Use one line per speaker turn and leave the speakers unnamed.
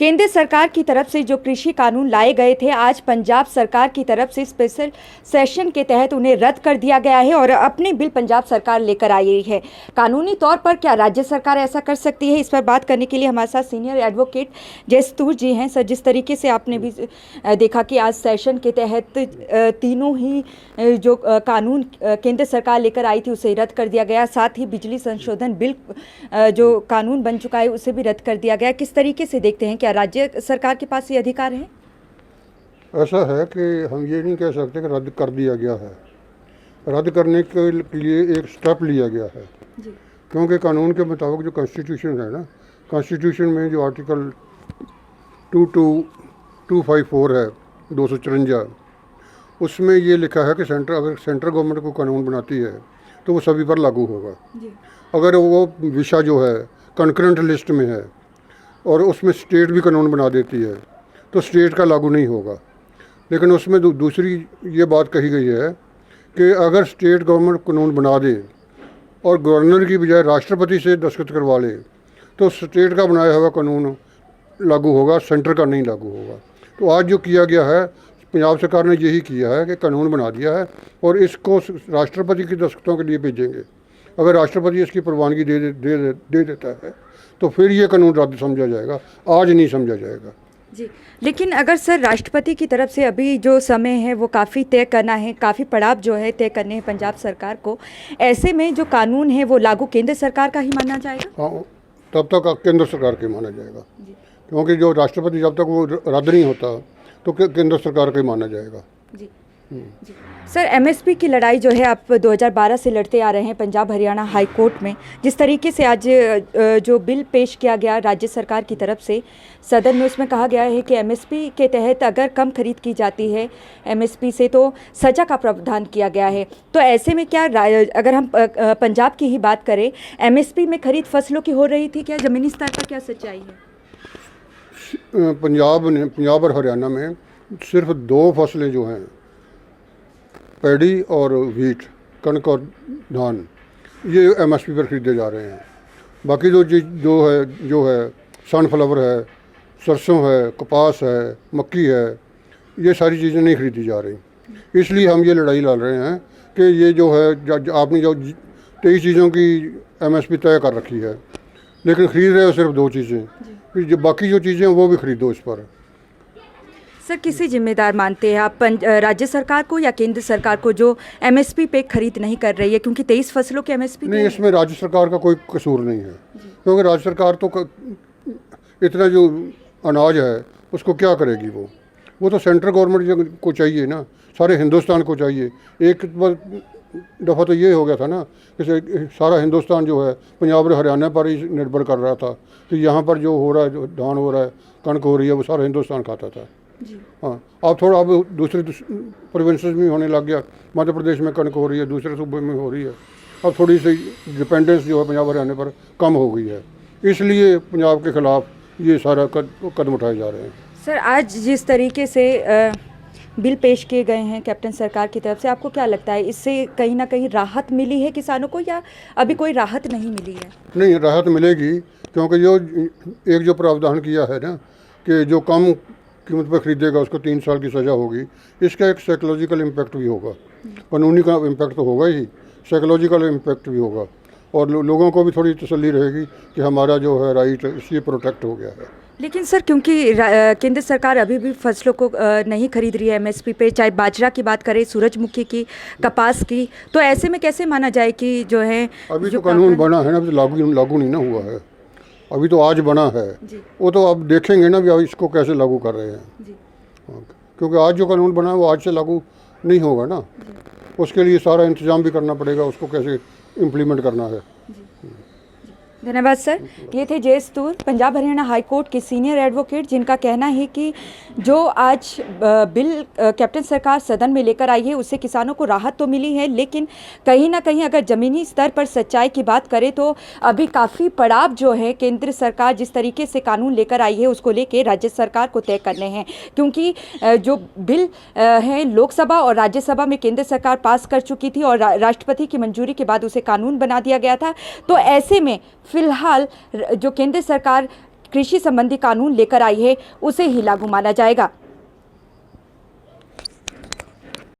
केंद्र सरकार की तरफ से जो कृषि कानून लाए गए थे, आज पंजाब सरकार की तरफ से स्पेशल सेशन के तहत उन्हें रद्द कर दिया गया है और अपने बिल पंजाब सरकार लेकर आई है। कानूनी तौर पर क्या राज्य सरकार ऐसा कर सकती है? इस पर बात करने के लिए हमारे साथ सीनियर एडवोकेट जयस्तूर जी हैं। सर, जिस तरीके से आपने भी देखा कि आज सेशन के तहत तीनों ही जो कानून केंद्र सरकार लेकर आई थी उसे रद्द कर दिया गया, साथ ही बिजली संशोधन बिल जो कानून बन चुका है उसे भी रद्द कर दिया गया। किस तरीके से देखते हैं, क्या राज्य सरकार के पास ये अधिकार है?
ऐसा है कि हम ये नहीं कह सकते कि रद्द कर दिया गया है। रद्द करने के लिए एक स्टेप लिया गया है जी। क्योंकि कानून के मुताबिक जो कॉन्स्टिट्यूशन है ना, कॉन्स्टिट्यूशन में जो आर्टिकल 254 है 254, उसमें ये लिखा है कि अगर सेंट्रल गवर्नमेंट को कानून बनाती है तो वो सभी पर लागू होगा जी। अगर वो विषय जो है कंकरेंट लिस्ट में है और उसमें स्टेट भी कानून बना देती है तो स्टेट का लागू नहीं होगा। लेकिन उसमें दूसरी ये बात कही गई है कि अगर स्टेट गवर्नमेंट कानून बना दे और गवर्नर की बजाय राष्ट्रपति से दस्तखत करवा ले तो स्टेट का बनाया हुआ कानून लागू होगा, सेंटर का नहीं लागू होगा। तो आज जो किया गया है, पंजाब सरकार ने यही किया है कि कानून बना दिया है और इसको राष्ट्रपति की दस्तखतों के लिए भेजेंगे। अगर राष्ट्रपति इसकी प्रवानगी दे देता है तो फिर ये कानून रद्द समझा जाएगा, आज नहीं समझा जाएगा
जी। लेकिन अगर सर राष्ट्रपति की तरफ से अभी जो समय है वो काफ़ी तय करना है, काफ़ी पड़ाव जो है तय करने हैं पंजाब सरकार को, ऐसे में जो कानून है वो लागू केंद्र सरकार का ही माना जाएगा?
हाँ, तब तक केंद्र सरकार के माना जाएगा जी। क्योंकि जो राष्ट्रपति जब तक वो रद्द नहीं होता तो केंद्र सरकार का ही माना जाएगा
जी। जी सर, एमएसपी की लड़ाई जो है आप 2012 से लड़ते आ रहे हैं पंजाब हरियाणा हाई कोर्ट में। जिस तरीके से आज जो बिल पेश किया गया राज्य सरकार की तरफ से सदन में, उसमें कहा गया है कि एमएसपी के तहत अगर कम खरीद की जाती है एमएसपी से तो सजा का प्रावधान किया गया है। तो ऐसे में क्या अगर हम पंजाब की ही बात करें, एमएसपी में खरीद फसलों की हो रही थी क्या? ज़मीनी स्तर पर क्या सच्चाई है?
पंजाब और हरियाणा में सिर्फ 2 फसलें जो हैं, पैडी और वीट, कणक और धान, ये एमएसपी पर खरीदे जा रहे हैं। बाकी जो है सनफ्लावर है, सरसों है, कपास है, मक्की है, ये सारी चीज़ें नहीं खरीदी जा रही। इसलिए हम ये लड़ाई लड़ रहे हैं कि ये जो है आपने जो 23 चीज़ों की एमएसपी तय कर रखी है, लेकिन ख़रीद रहे हो सिर्फ 2 चीज़ें, फिर जो बाकी जो चीज़ें हैं वो भी खरीदो इस पर।
सर, किसे जिम्मेदार मानते हैं आप, राज्य सरकार को या केंद्र सरकार को जो एमएसपी पे खरीद नहीं कर रही है? क्योंकि 23 फसलों के एमएसपी
नहीं, इसमें राज्य सरकार का कोई कसूर नहीं है, क्योंकि राज्य सरकार तो इतना जो अनाज है उसको क्या करेगी? वो तो सेंट्रल गवर्नमेंट को चाहिए ना, सारे हिंदुस्तान को चाहिए। एक दफ़ा तो ये हो गया था ना कि सारा हिंदुस्तान जो है पंजाब और हरियाणा पर ही निर्भर कर रहा था, तो यहाँ पर जो हो रहा है, जो धान हो रहा है, कणक हो रही है, वो सारा हिंदुस्तान खाता था जी। हाँ, अब दूसरे प्रोविंसेस में होने लग गया। मध्य प्रदेश में कणक हो रही है, दूसरे सूबे में हो रही है। अब थोड़ी सी डिपेंडेंस जो है पंजाब हरियाणा पर कम हो गई है, इसलिए पंजाब के खिलाफ ये सारा कदम उठाए जा रहे हैं।
सर, आज जिस तरीके से बिल पेश किए गए हैं कैप्टन सरकार की तरफ से, आपको क्या लगता है इससे कहीं ना कहीं राहत मिली है किसानों को या अभी कोई राहत नहीं मिली है?
नहीं, राहत मिलेगी, क्योंकि जो प्रावधान किया है ना कि जो कम कीमत पर खरीदेगा उसको 3 साल की सज़ा होगी, इसका एक साइकोलॉजिकल इम्पैक्ट भी होगा। कानूनी का इम्पैक्ट तो होगा ही, साइकोलॉजिकल इम्पैक्ट भी होगा और लोगों को भी थोड़ी तसल्ली रहेगी कि हमारा जो है राइट इसलिए प्रोटेक्ट हो गया है।
लेकिन सर, क्योंकि केंद्र सरकार अभी भी फसलों को नहीं खरीद रही है एमएसपी पे, चाहे बाजरा की बात करें, सूरजमुखी की, कपास की, तो ऐसे में कैसे माना जाए कि जो है
अभी जो कानून बना है ना, अभी तो लागू नहीं ना हुआ है, अभी तो आज बना है। वो तो अब देखेंगे ना भी इसको कैसे लागू कर रहे हैं जी। क्योंकि आज जो कानून बना है वो आज से लागू नहीं होगा ना, उसके लिए सारा इंतजाम भी करना पड़ेगा, उसको कैसे इम्प्लीमेंट करना है।
धन्यवाद सर। ये थे जयस्तूर, पंजाब हरियाणा हाई कोर्ट के सीनियर एडवोकेट, जिनका कहना है कि जो आज बिल कैप्टन सरकार सदन में लेकर आई है उससे किसानों को राहत तो मिली है, लेकिन कहीं ना कहीं अगर ज़मीनी स्तर पर सच्चाई की बात करें तो अभी काफ़ी पड़ाव जो है केंद्र सरकार जिस तरीके से कानून लेकर आई है उसको लेके राज्य सरकार को तय करने हैं। क्योंकि जो बिल है लोकसभा और राज्यसभा में केंद्र सरकार पास कर चुकी थी और राष्ट्रपति की मंजूरी के बाद उसे कानून बना दिया गया था। तो ऐसे में फिलहाल जो केंद्र सरकार कृषि संबंधी कानून लेकर आई है उसे ही लागू माना जाएगा।